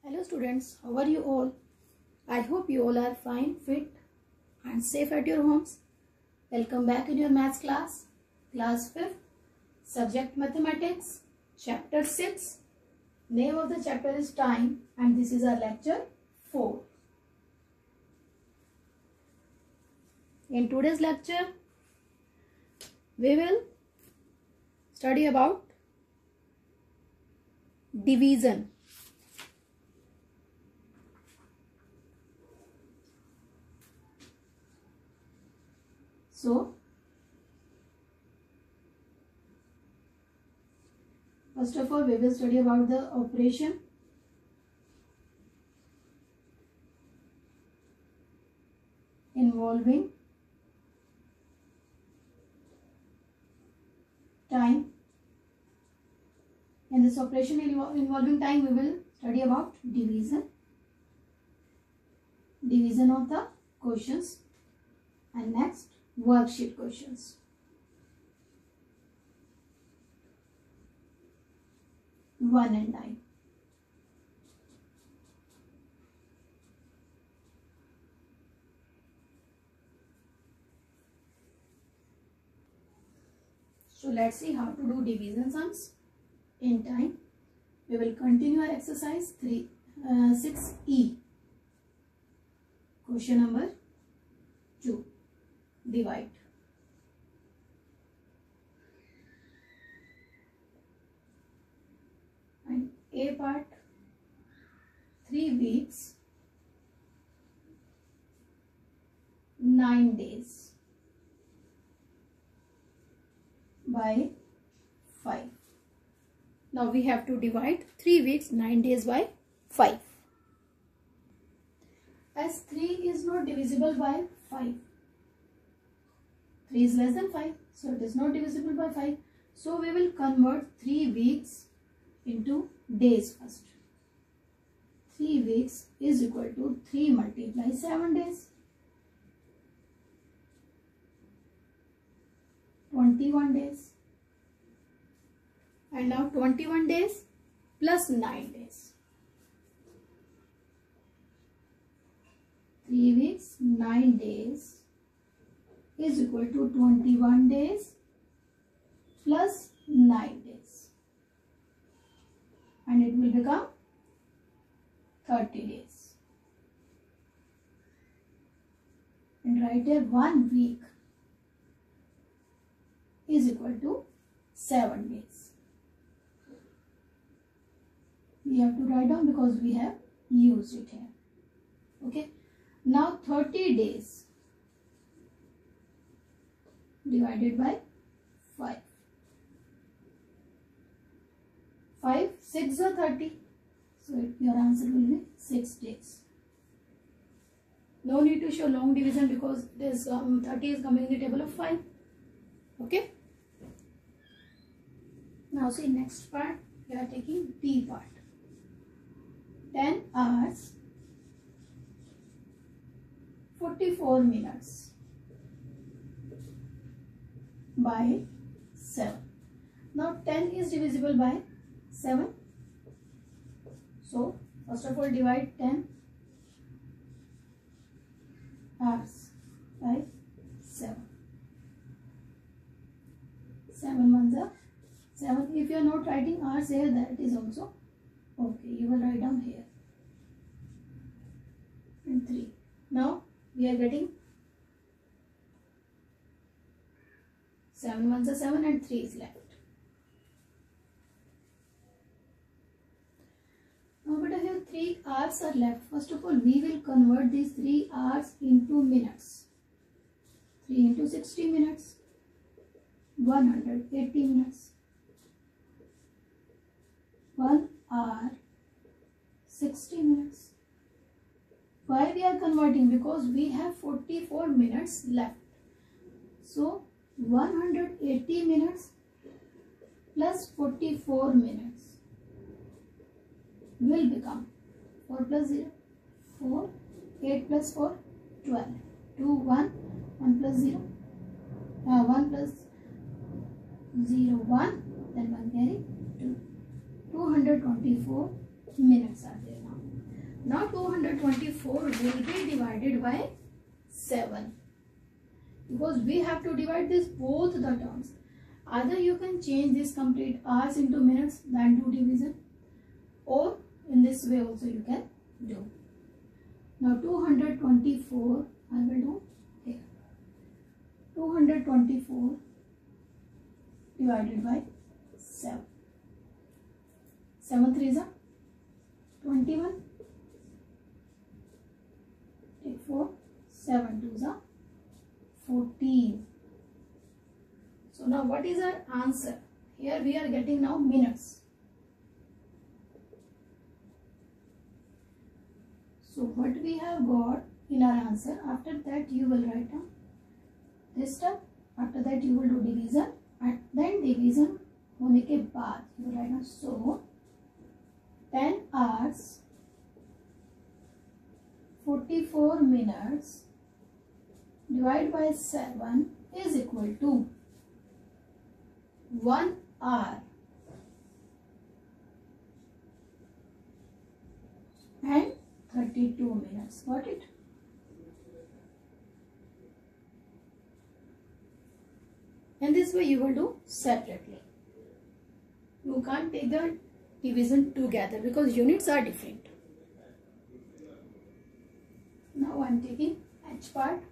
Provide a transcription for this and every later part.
Hello students, how are you all? I hope you all are fine, fit and safe at your homes. Welcome back in your maths class, class 5th, subject mathematics, chapter 6. Name of the chapter is time and this is our lecture 4. In today's lecture, we will study about division. So, first of all, we will study about the operation. Involving time. In this operation involving time, we will study about division. Division of the questions. And next, worksheet questions. One and 9. So let's see how to do division sums in time. We will continue our exercise 6E. Question number 2. Divide. And A part, 3 weeks, 9 days by 5. Now we have to divide 3 weeks, 9 days by 5. As 3 is not divisible by 5. 3 is less than 5, so it is not divisible by 5. So we will convert 3 weeks into days first. 3 weeks is equal to 3 multiply 7 days. 21 days. And now 21 days plus 9 days. 3 weeks, 9 days is equal to 21 days plus 9 days. And it will become 30 days. And right here 1 week is equal to 7 days. We have to write down because we have used it here. Okay. Now 30 days divided by 5. 5, 6 are 30. So your answer will be 6 days. No need to show long division because this 30 is coming in the table of 5. Okay. Now see next part. We are taking B part. 10 hours, 44 minutes by 7. Now 10 is divisible by 7. So first of all divide 10 hours by 7. 7 ones are 7. If you are not writing hours here, that is also okay. You will write down here. And 3. Now we are getting 7 ones are 7 and 3 is left. Now but here 3 hours are left. First of all, we will convert these 3 hours into minutes. 3 into 60 minutes. 180 minutes. 1 hour, 60 minutes. Why we are converting? Because we have 44 minutes left. So 180 minutes plus 44 minutes will become 4 plus 0, 4, 8 plus 4, 12, 2, 1, 1 plus 0, 1 plus 0, 1, then 1 carry 2. 224 minutes are there now. Now 224 will be divided by 7 because we have to divide this both the terms. Either you can change this complete hours into minutes, then do division, or in this way also you can do. Now 224 I will do here. 224 divided by 7. 7 3s are 21. Take 4. 7 2s are 14. So now what is our answer? Here we are getting now minutes. So what we have got in our answer, after that you will write down this step. After that you will do division, and then division होने के बाद you will write down. So 10 hours 44 minutes divided by 7 is equal to 1 hour and 32 minutes. Got it? And this way you will do separately. You can't take the division together because units are different. Now I am taking H part.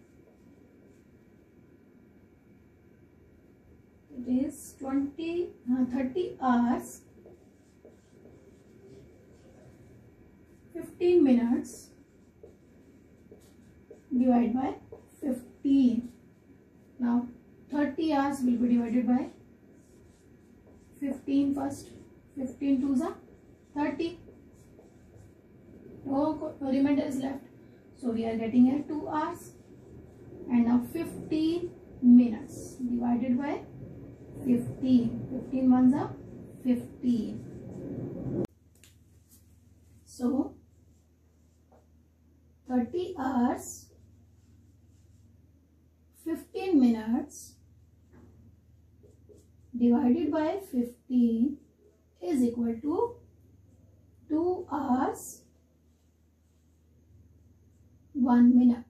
It is 30 hours 15 minutes divided by 15. Now 30 hours will be divided by 15 first. 15 2s are 30. No remainder is left. So we are getting here 2 hours. And now 15 minutes divided by 15. 15 ones are 15. So 30 hours 15 minutes divided by 15 is equal to 2 hours 1 minute.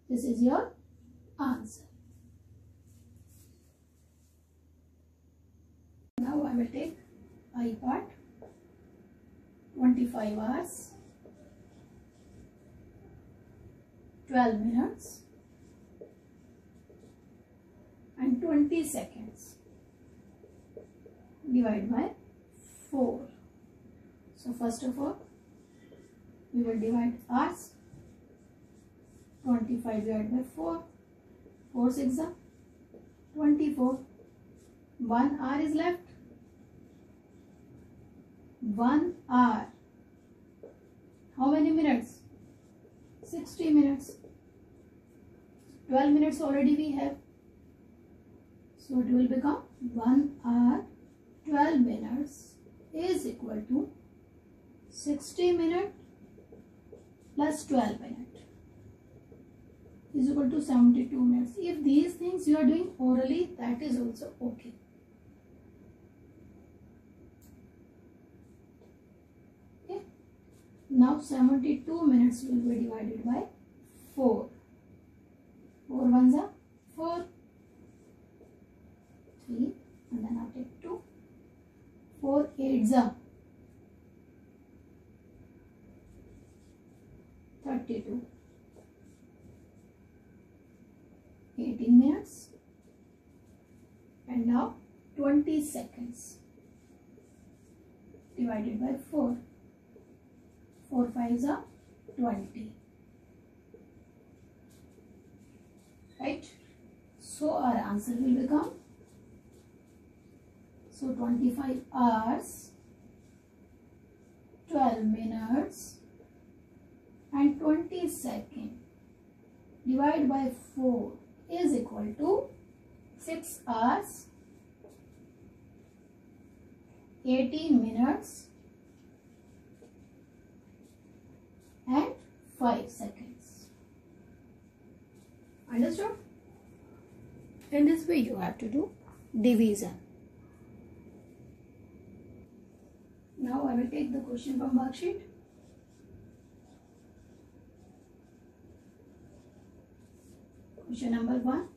This is your answer. Now I will take I part. 25 hours 12 minutes and 20 seconds divided by 4. So first of all we will divide hours. 25 divided by 4. 4 6 are 24. 1 hour is left. 1 hour. How many minutes? 60 minutes. 12 minutes already we have. So it will become 1 hour 12 minutes is equal to 60 minutes plus 12 minutes is equal to 72 minutes. If these things you are doing orally, that is also okay. Okay. Now 72 minutes will be divided by 4. 4 ones are 4. 3 and then I'll take 2. 4 8s are 32. 18 minutes and now 20 seconds divided by 4. 4 5s are 20. Right? So our answer will become 25 hours 12 minutes and 20 seconds divided by 4 is equal to 6 hours 18 minutes and 5 seconds. Understood? In this way you have to do division. Now I will take the question from worksheet. Question number 1.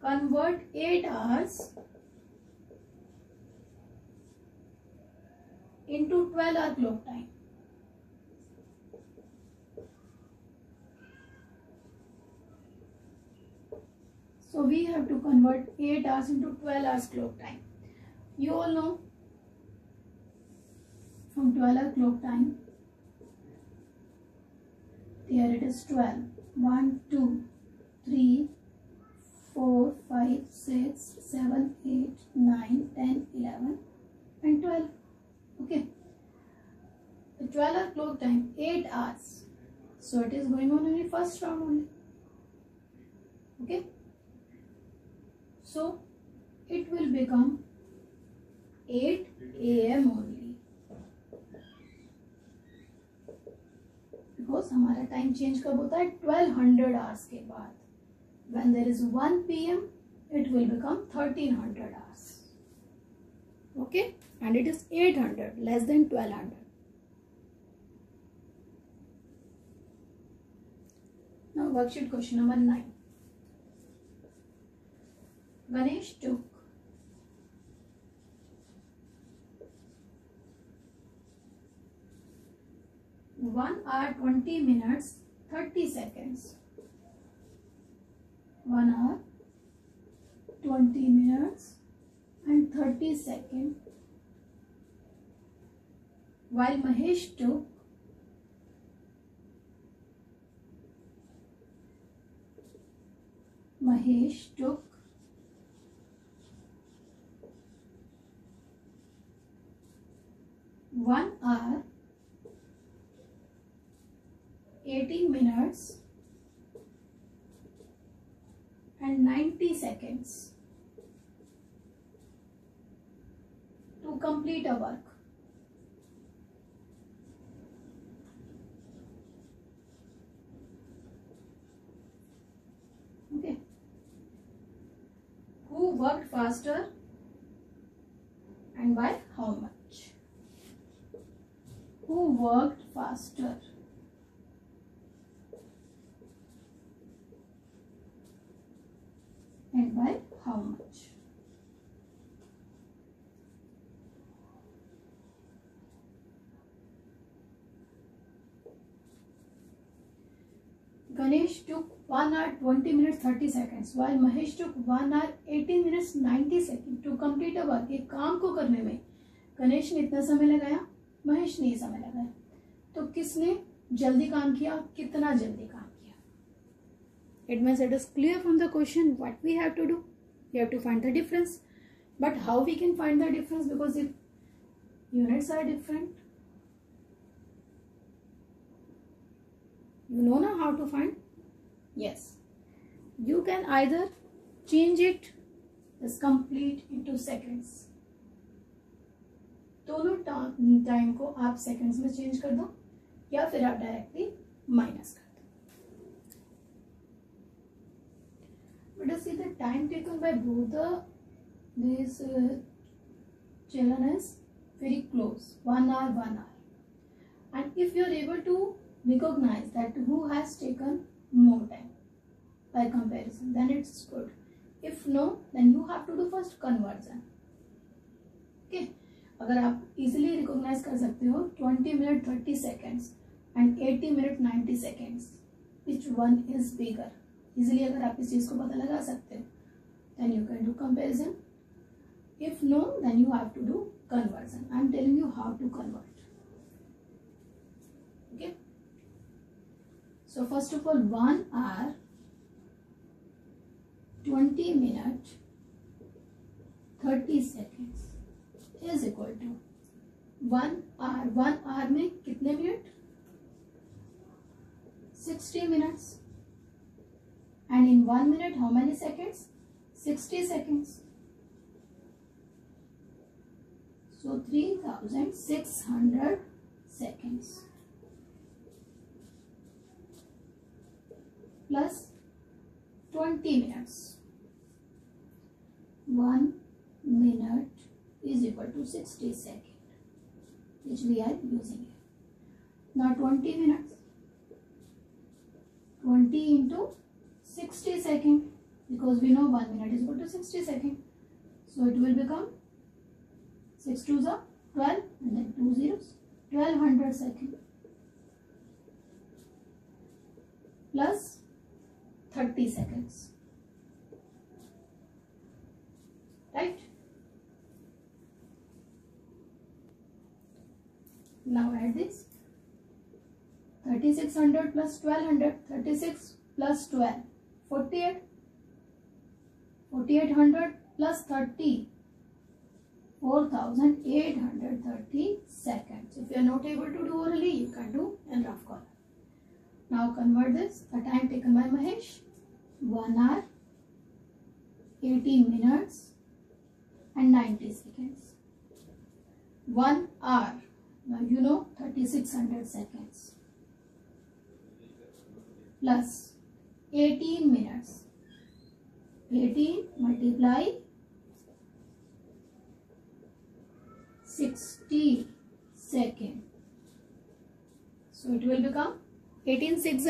Convert 8 hours into 12-hour clock time. So we have to convert 8 hours into 12 hours clock time. You all know from 12-hour clock time, here it is 12. 1, 2, 3, 4, 5, 6, 7, 8, 9, 10, 11 and 12. Okay. The 12-hour clock time, 8 hours. So it is going on in the first round only. Okay. So it will become 8 AM only. Because हमारा time change कब होता है 1200 hours के बाद. When there is 1 PM, it will become 1300 hours. Okay, and it is 800 less than 1200. Now worksheet question number 9. Ganesh took 1 hour 20 minutes 30 seconds. 1 hour 20 minutes and 30 seconds, while Mahesh took 1 hour 18 minutes and 90 seconds to complete a work. Okay. Who worked faster and by how much? Who worked faster and by how much? Ganesh took 1 hour 20 minutes 30 seconds while Mahesh took 1 hour 18 minutes 90 seconds to complete a work. एक काम को करने में गणेश ने इतना समय लगाया, महेश ने ये समय लगाया. तो किसने जल्दी काम किया, कितना जल्दी काम किया? It means it is clear from the question what we have to do. We have to find the difference. But how we can find the difference? Because if units are different, you know now how to find? Yes. You can either change it as complete into seconds. दोनों time को आप seconds में change कर दो या फिर आप directly minus कर दो. But you see the time taken by both these children is very close, 1 hour 1 hour. And if you are able to recognize that who has taken more time by comparison, then it's good. If no, then you have to do first conversion. Okay. अगर आप easily recognize कर सकते हो 20 minute 30 seconds and 80 minute 90 seconds, which one is bigger? Easily अगर आप इस चीज को पता लगा सकते हो, then you can do comparison. If no, then you have to do conversion. I am telling you how to convert. Okay. So first of all, 1 hour 20 minute 30 seconds is equal to 1 hour. 1 hour में कितने minute? 60 minutes. And in 1 minute, how many seconds? 60 seconds. So 3600 seconds plus 20 minutes. 1 minute is equal to 60 seconds. which we are using here. Now 20 minutes. 20 into 60 seconds, because we know 1 minute is equal to 60 seconds. So it will become 6 2s are 12 and then 2 zeros, 1200 seconds plus 30 seconds. Right? Now add this. 3600 plus 1200, 36 plus 12, 48, 4800 plus 30, 4830 seconds. If you are not able to do orally, you can do in rough column. Now convert this. The time taken by Mahesh, 1 hour, 18 minutes and 90 seconds. 1 hour. Now you know 3600 seconds. Plus 18 minutes. 18 multiply 60 seconds. So it will become 18 6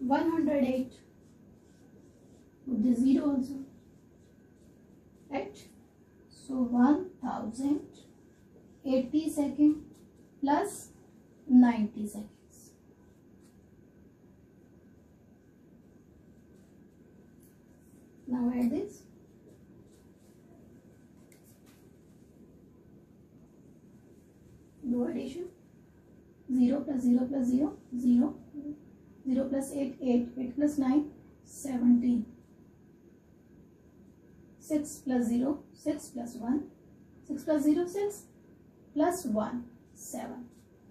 108. Put the 0 also. Right? So 1080 seconds plus 90 seconds. Now add this. Do addition. 0 plus 0 plus 0, 0. 0 plus 8, 8. 8 plus 9, 17. 6 plus 0, 6 plus 1. 6 plus 0, 6. Plus 1, 7.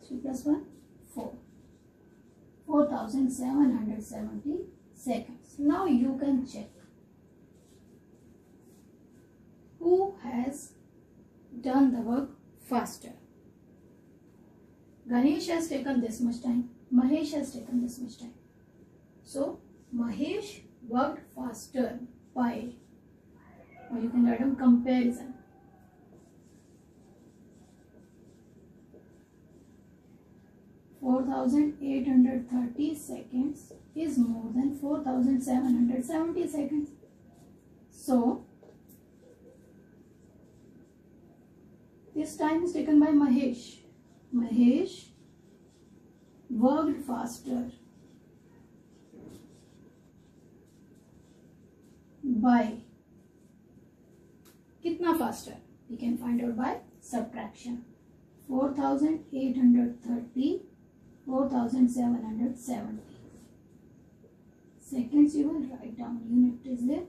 3 plus 1, 4. 4770 seconds. Now you can check who has done the work faster. Ganesh has taken this much time. Mahesh has taken this much time. So Mahesh worked faster by, or you can write down comparison. (4,830 seconds is more than 4,770 seconds. So this time is taken by Mahesh. Mahesh worked faster by kitna faster? We can find out by subtraction. 4,830, 4,770 seconds. You will write down. Unit is there,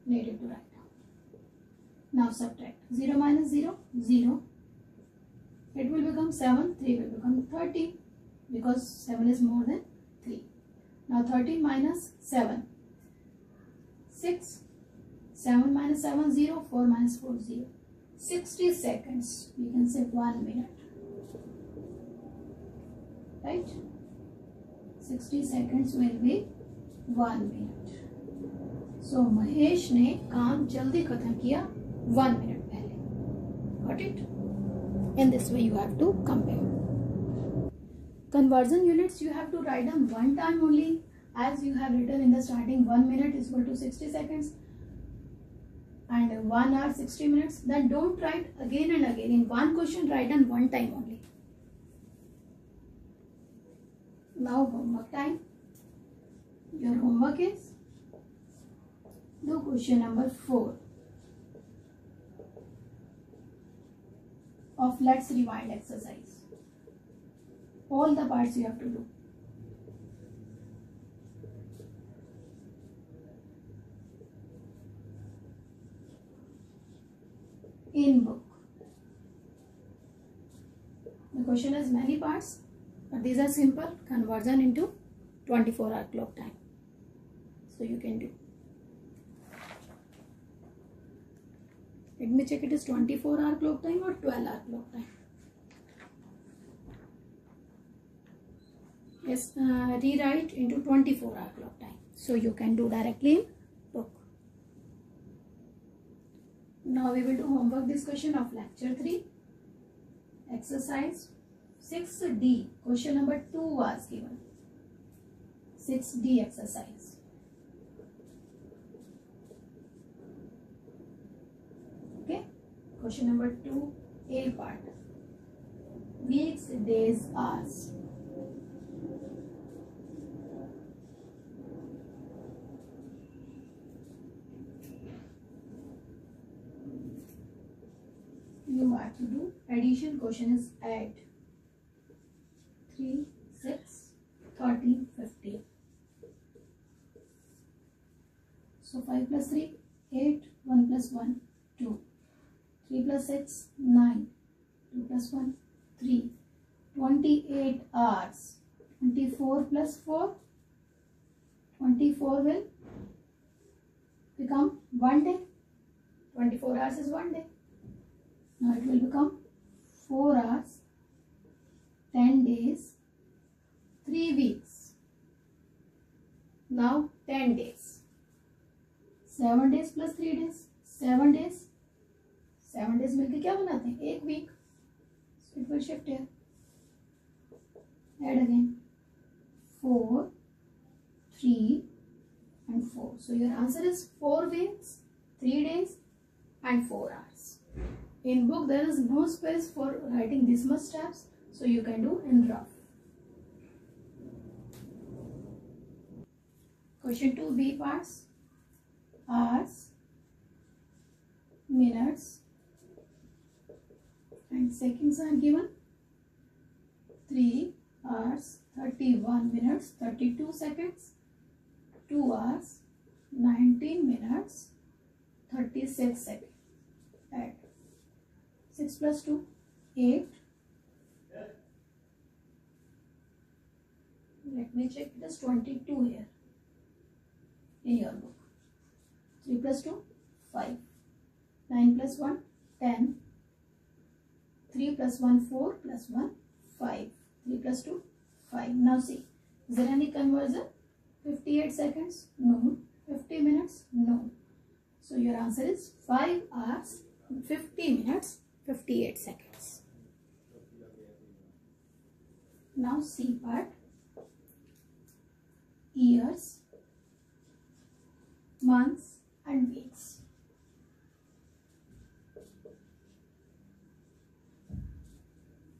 needed to write down. Now subtract. 0 minus 0, 0. It will become 7, 3 will become 30 because 7 is more than 3. Now 30 minus 7, 6. 7 minus 7, 0. 4 minus 4, 0. 60 seconds. We can say 1 minute. Right? 60 seconds will be 1 minute. So Mahesh ने काम जल्दी खत्म किया 1 minute पहले. Got it? In this way you have to compare. Conversion units you have to write them one time only, as you have written in the starting. 1 minute is equal to 60 seconds and 1 hour 60 minutes. Then don't write again and again. In one question write them one time only. Now homework time. Your homework is do question number 4 of let's rewind exercise. All the parts you have to do. In book. The question has many parts, but these are simple. Conversion into 24-hour clock time. So you can do. Let me check, it is 24-hour clock time or 12-hour clock time. Yes, rewrite into 24-hour clock time. So you can do directly in book. Now we will do homework discussion of lecture 3. exercise 6D, question number 2 was given. 6D exercise. Okay, question number 2, A part. Weeks, days, hours. You have to do addition. Question is add 3, 6, 13, 15. So 5 plus 3, 8, 1 plus 1, 2. 3 plus 6, 9. 2 plus 1, 3. 28 hours. 24 plus 4. 24 will become 1 day. 24 hours is 1 day. Now it will become 4 hours, 10 days, 3 weeks. Now 10 days. 7 days plus 3 days. 7 days. 7 days मिलके क्या बनाते हैं? 1 week. So it will shift here. Add again. 4, 3 and 4. So your answer is 4 weeks, 3 days and 4 hours. In book there is no space for writing this much steps, so you can do in rough. Question 2B parts. Hours, minutes and seconds are given. 3 hours, 31 minutes, 32 seconds. 2 hours, 19 minutes, 36 seconds. Add 6 plus 2, 8. Let me check, it is 22 here in your book. 3 plus 2, 5. 9 plus 1, 10. 3 plus 1, 4 plus 1, 5. 3 plus 2, 5. Now see, is there any conversion? 58 seconds? No. 50 minutes? No. So your answer is 5 hours, 50 minutes, 58 seconds. Now C part. Years, months and weeks.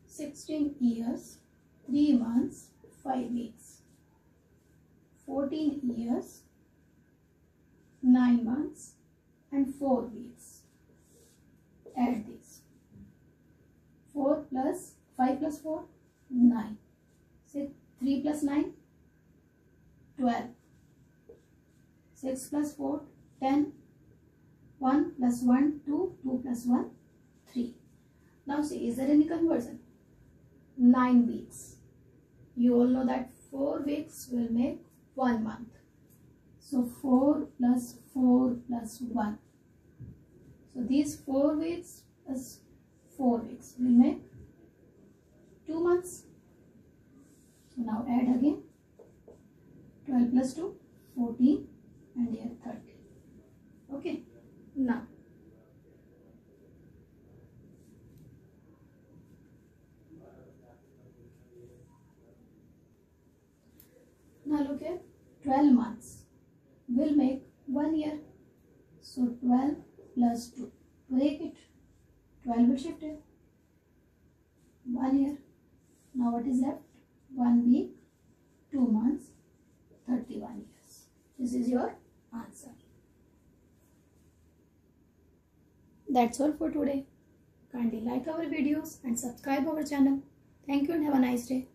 16 years, 3 months, 5 weeks. 14 years, 9 months and 4 weeks. Add these. 4 plus 5 plus 4, 9. 3 plus 9, 12. 6 plus 4, 10. 1 plus 1, 2. 2 plus 1, 3. Now see, is there any conversion? 9 weeks. You all know that 4 weeks will make 1 month. So 4 plus 4 plus 1. So these 4 weeks plus 4 weeks will make 2 months. So now add again. 12 plus 2, 14 and here 30. Okay. Now look here. 12 months will make 1 year. So 12 plus 2. Break it. 12 will shift here. 1 year. Now what is left? 1 week, 2 months, 31 years. This is your answer. That's all for today. Kindly like our videos and subscribe our channel. Thank you and have a nice day.